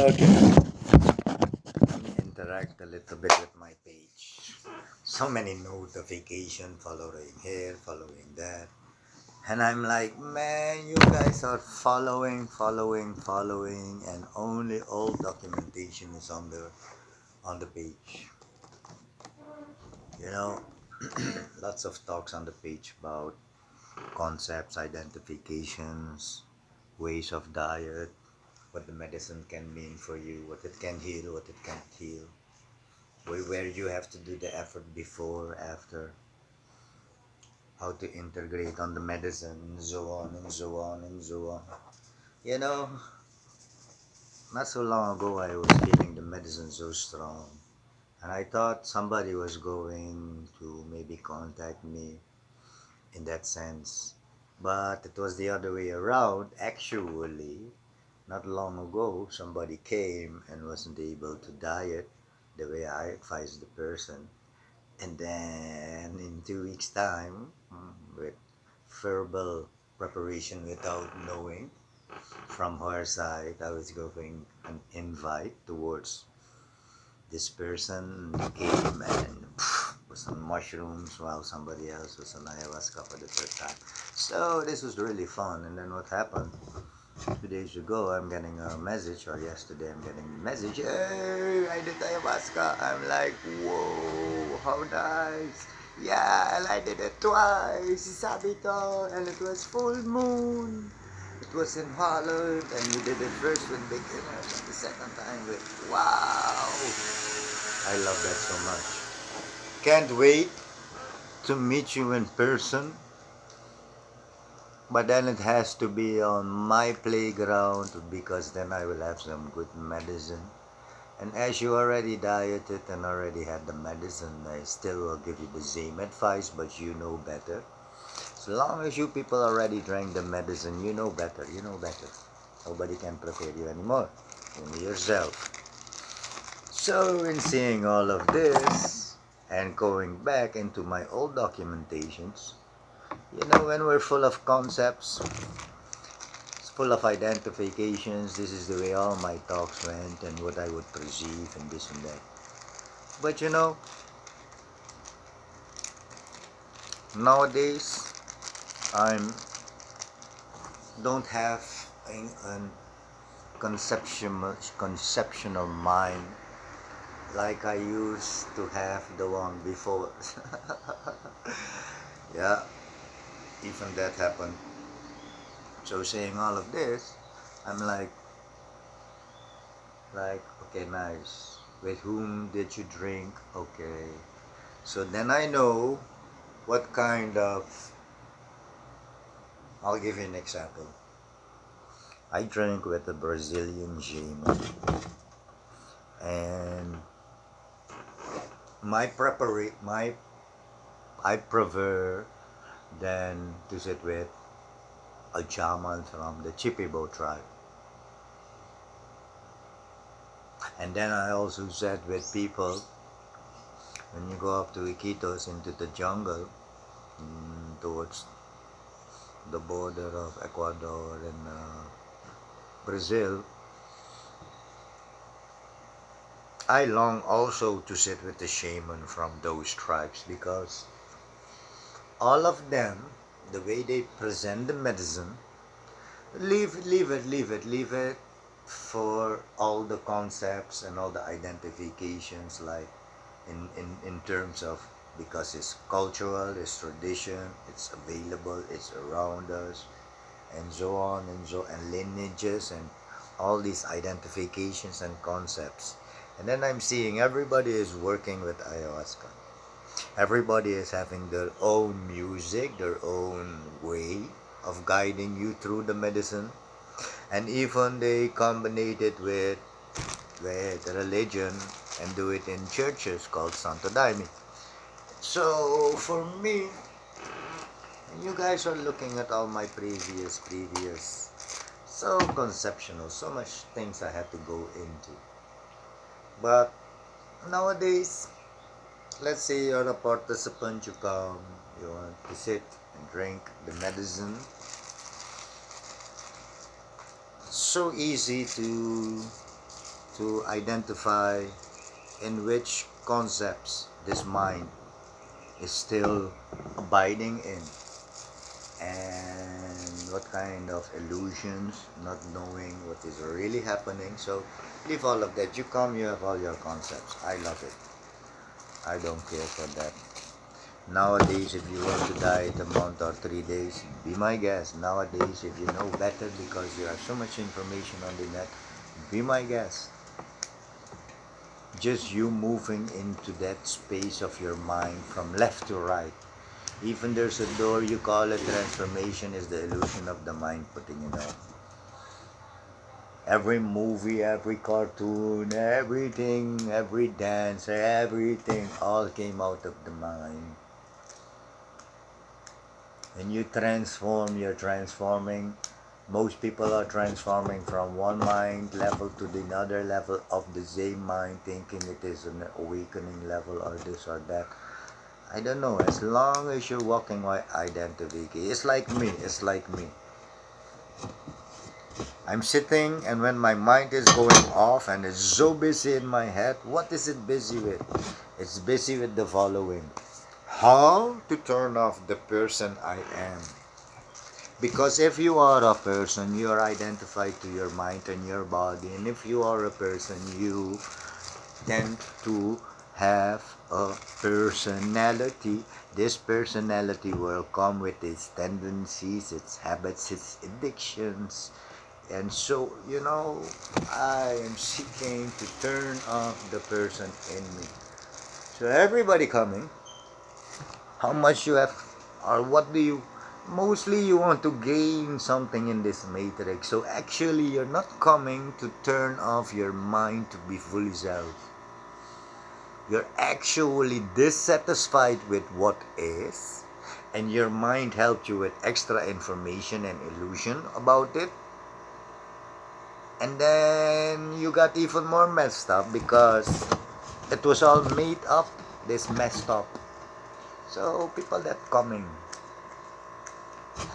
Okay. Let me interact a little bit with my page. So many notifications following here, following that. And I'm like, man, you guys are following, and only old documentation is on the page. You know, lots of talks on the page about concepts, identifications, ways of diet, what the medicine can mean for you, what it can heal, what it can't heal, where you have to do the effort before, after, how to integrate on the medicine, and so on and so on and so on. You know, not so long ago I was feeling the medicine so strong, and I thought somebody was going to maybe contact me in that sense. But it was the other way around. Actually, not long ago, somebody came and wasn't able to diet the way I advised the person. And then in 2 weeks' time, with verbal preparation without knowing from her side, I was going an invite towards this person. Came and was on mushrooms while somebody else was on ayahuasca for the third time. So this was really fun. And then what happened? 2 days ago, I'm getting a message, or yesterday, I'm getting a message. Hey, I did ayahuasca. I'm like, whoa, how nice. Yeah, and I did it twice. Sabi to, and it was full moon. It was in Holland, and we did it first with beginners, and the second time with wow. I love that so much. Can't wait to meet you in person. But then it has to be on my playground because then I will have some good medicine. And as you already dieted and already had the medicine, I still will give you the same advice, but you know better. As long as you people already drank the medicine, you know better, you know better. Nobody can prepare you anymore, only yourself. So in seeing all of this and going back into my old documentations, when we're full of concepts, it's full of identifications. This is the way all my talks went and what I would perceive and this and that. But nowadays I'm don't have a conceptual mind like I used to have the one before. Yeah, even that happened. So saying all of this, I'm like, okay, nice. With whom did you drink? Okay. So then I know what kind of, I'll give you an example. I drank with a Brazilian shaman, and I prefer than to sit with a shaman from the Chipibo tribe. And then I also sat with people when you go up to Iquitos into the jungle, towards the border of Ecuador and Brazil. I long also to sit with the shaman from those tribes because all of them, the way they present the medicine, leave it for all the concepts and all the identifications, like in terms of, because it's cultural, it's tradition, it's available, it's around us, and so on and so, and lineages and all these identifications and concepts. And then I'm seeing everybody is working with ayahuasca. Everybody is having their own music, their own way of guiding you through the medicine. And even they combine it with religion and do it in churches called Santo Daime. So for me, you guys are looking at all my previous, so conceptual, so much things I had to go into. But nowadays, let's say you're a participant, you come, you want to sit and drink the medicine. So easy to to identify in which concepts this mind is still abiding in, and what kind of illusions, not knowing what is really happening. So leave all of that. You come, you have all your concepts. I love it. I don't care for that. Nowadays, if you want to die in a month or 3 days, be my guest. Nowadays, if you know better because you have so much information on the net, be my guest. Just you moving into that space of your mind from left to right. Even there's a door, you call it transformation, is the illusion of the mind putting it on. Every movie, every cartoon, everything, every dance, everything, all came out of the mind. And you transform, you're transforming. Most people are transforming from one mind level to the other level of the same mind, thinking it is an awakening level or this or that. I don't know. As long as you're walking my identity, it's like me. It's like me. I'm sitting, and when my mind is going off and it's so busy in my head, what is it busy with? It's busy with the following: how to turn off the person I am. Because if you are a person, you are identified to your mind and your body. And if you are a person, you tend to have a personality. This personality will come with its tendencies, its habits, its addictions. And so, I am seeking to turn off the person in me. So everybody coming, how much you have, or what do you, mostly you want to gain something in this matrix. So actually you're not coming to turn off your mind to be fully self. You're actually dissatisfied with what is, and your mind helped you with extra information and illusion about it. And then you got even more messed up because it was all made up, this messed up. So people that coming,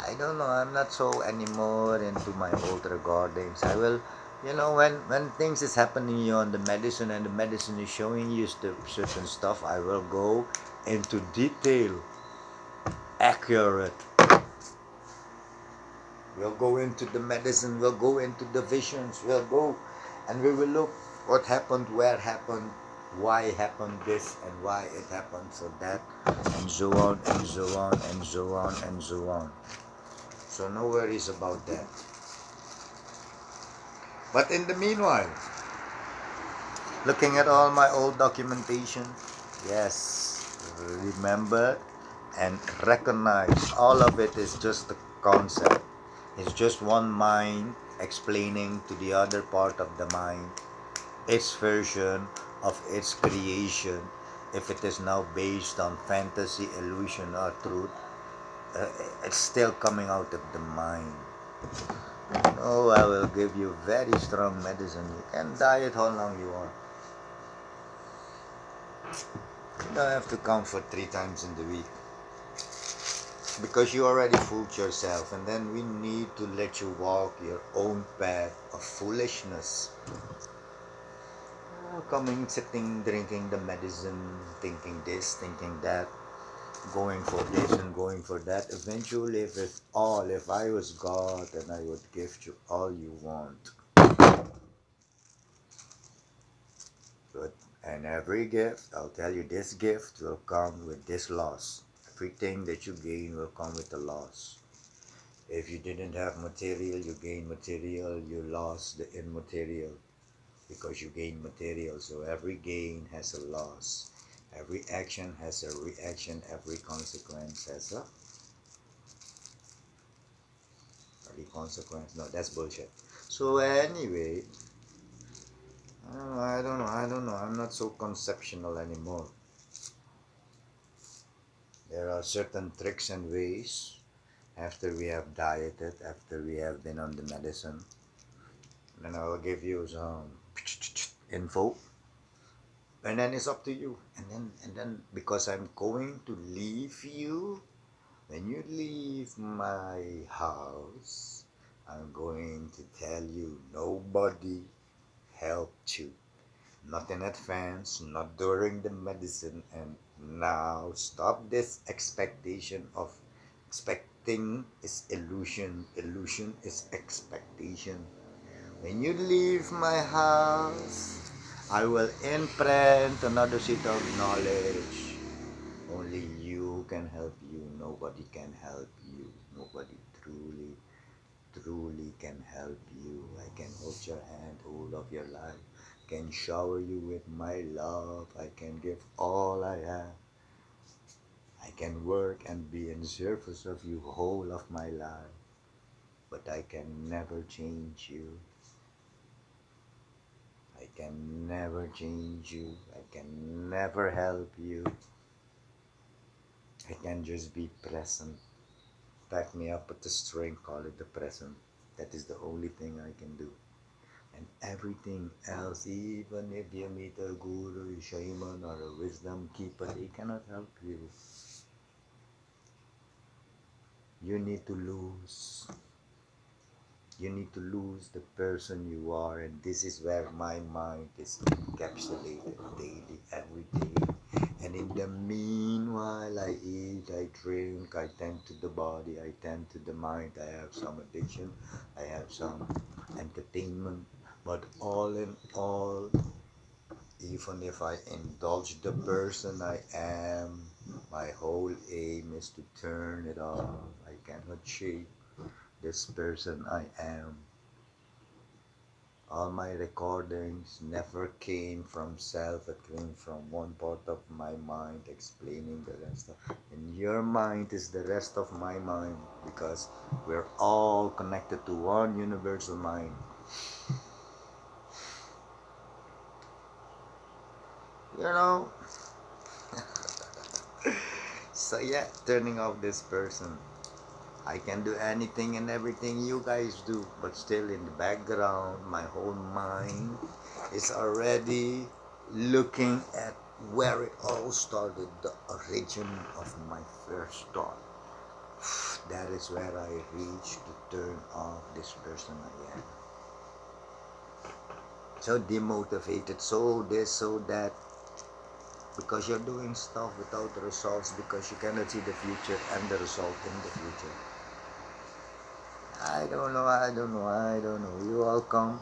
I don't know, I'm not so anymore into my old recordings. I will, when things is happening you on the medicine and the medicine is showing you certain stuff, I will go into detail, accurate. We'll go into the medicine, we'll go into the visions, we'll go and we will look what happened, where happened, why happened this and why it happened so that, and so on and so on and so on and so on. So no worries about that. But in the meanwhile, looking at all my old documentation, yes, remember and recognize all of it is just a concept. It's just one mind explaining to the other part of the mind its version of its creation. If it is now based on fantasy, illusion, or truth, it's still coming out of the mind. Oh, I will give you very strong medicine. You can diet how long you want. You don't have to come for 3 times in the week. Because you already fooled yourself, and then we need to let you walk your own path of foolishness. Coming, sitting, drinking the medicine, thinking this, thinking that, going for this and going for that. Eventually, if I was God, then I would give you all you want. But, and every gift, I'll tell you, this gift will come with this loss. Everything that you gain will come with a loss. If you didn't have material, you gain material, you lost the immaterial because you gain material. So every gain has a loss. Every action has a reaction. Every consequence has a consequence. No, that's bullshit. So anyway, I don't know. I'm not so conceptual anymore. There are certain tricks and ways after we have dieted, after we have been on the medicine. Then I'll give you some info, and then it's up to you. And then because I'm going to leave you, when you leave my house, I'm going to tell you nobody helped you. Not in advance, not during the medicine, and now stop this expectation of expecting is illusion. Illusion is expectation. When you leave my house, I will imprint another seed of knowledge. Only you can help you. Nobody can help you. Nobody truly can help you. I can hold your hand all of your life. Can shower you with my love. I can give all I have. I can work and be in service of you whole of my life. But I can never change you. I can never change you. I can never help you. I can just be present. Pack me up with the string, call it the present. That is the only thing I can do. And everything else, even if you meet a guru, a shaman, or a wisdom keeper, they cannot help you. You need to lose. You need to lose the person you are, and this is where my mind is encapsulated daily, every day. And in the meanwhile, I eat, I drink, I tend to the body, I tend to the mind. I have some addiction, I have some entertainment, but all in all, even if I indulge the person I am, my whole aim is to turn it off. I cannot shake this person I am. All my recordings never came from self, it came from one part of my mind explaining the rest of, and your mind is the rest of my mind, because we're all connected to one universal mind. You know? So yeah, turning off this person. I can do anything and everything you guys do, but still in the background, my whole mind is already looking at where it all started, the origin of my first thought. That is where I reached to turn off this person I am. So demotivated, so this, so that, because you're doing stuff without results, because you cannot see the future and the result in the future. I don't know. You all come,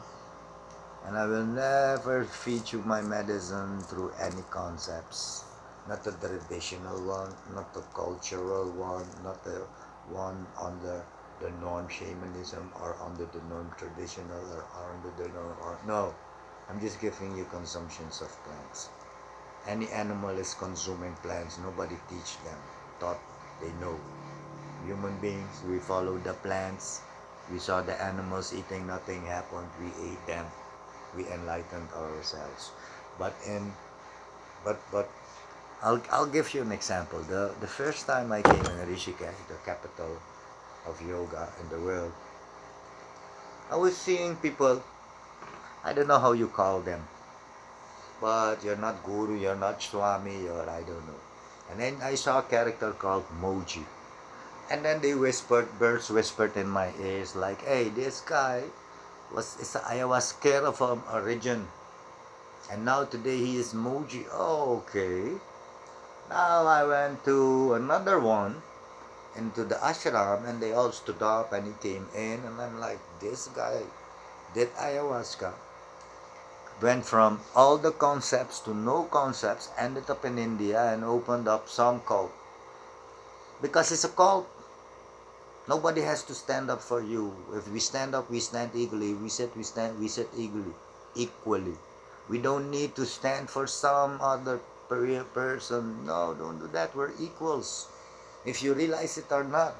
and I will never feed you my medicine through any concepts. Not the traditional one, not the cultural one, not the one under the norm shamanism or under the norm traditional or under the norm or no. I'm just giving you consumptions of plants. Any animal is consuming plants. Nobody teach them. Thought they know. Human beings, we follow the plants. We saw the animals eating, nothing happened. We ate them. We enlightened ourselves. But in but I'll give you an example. The first time I came in Rishikesh, the capital of yoga in the world, I was seeing people. I don't know how you call them, but you're not guru, you're not swami, or I don't know. And then I saw a character called Moji. And then they whispered, birds whispered in my ears, like, hey, this guy I was scared of him origin. And now today he is Moji. Oh, okay. Now I went to another one, into the ashram, and they all stood up and he came in. And I'm like, this guy did ayahuasca. Went from all the concepts to no concepts, ended up in India and opened up some cult. Because it's a cult. Nobody has to stand up for you. If we stand up, we stand equally. If we sit equally. We don't need to stand for some other person. No, don't do that. We're equals. If you realize it or not.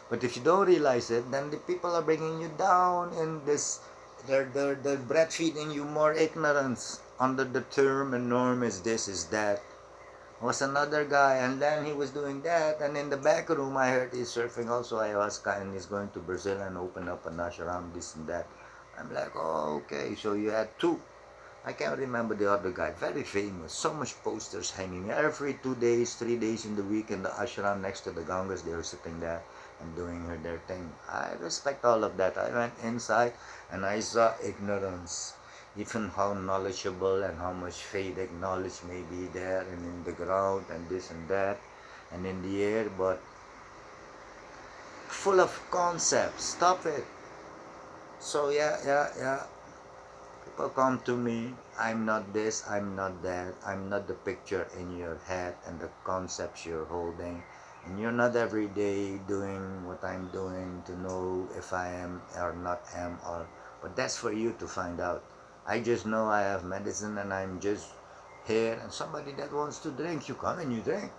But if you don't realize it, then the people are bringing you down in this. They're breastfeeding you more ignorance under the term and norm is this, is that. Was another guy, and then he was doing that, and in the back room I heard he's surfing also ayahuasca and he's going to Brazil and open up an ashram, this and that. I'm like, oh, okay, so you had two. I can't remember the other guy, very famous, so much posters hanging every 2 days, 3 days in the week in the ashram next to the Ganges. They were sitting there and doing their thing. I respect all of that. I went inside and I saw ignorance. even how knowledgeable and how much Vedic knowledge may be there and in the ground and this and that and in the air, but full of concepts. Stop it. So yeah. People come to me, I'm not this, I'm not that, I'm not the picture in your head and the concepts you're holding. And you're not every day doing what I'm doing to know if I am or not am, or but that's for you to find out. I just know I have medicine and I'm just here, and somebody that wants to drink, you come and you drink.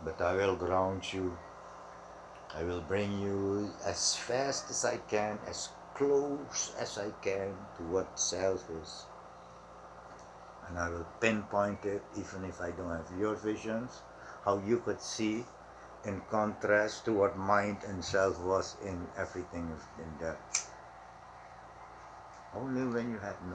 But I will ground you. I will bring you as fast as I can, as close as I can to what self is. And I will pinpoint it even if I don't have your visions, how you could see in contrast to what mind and self was in everything in there. Only when you have no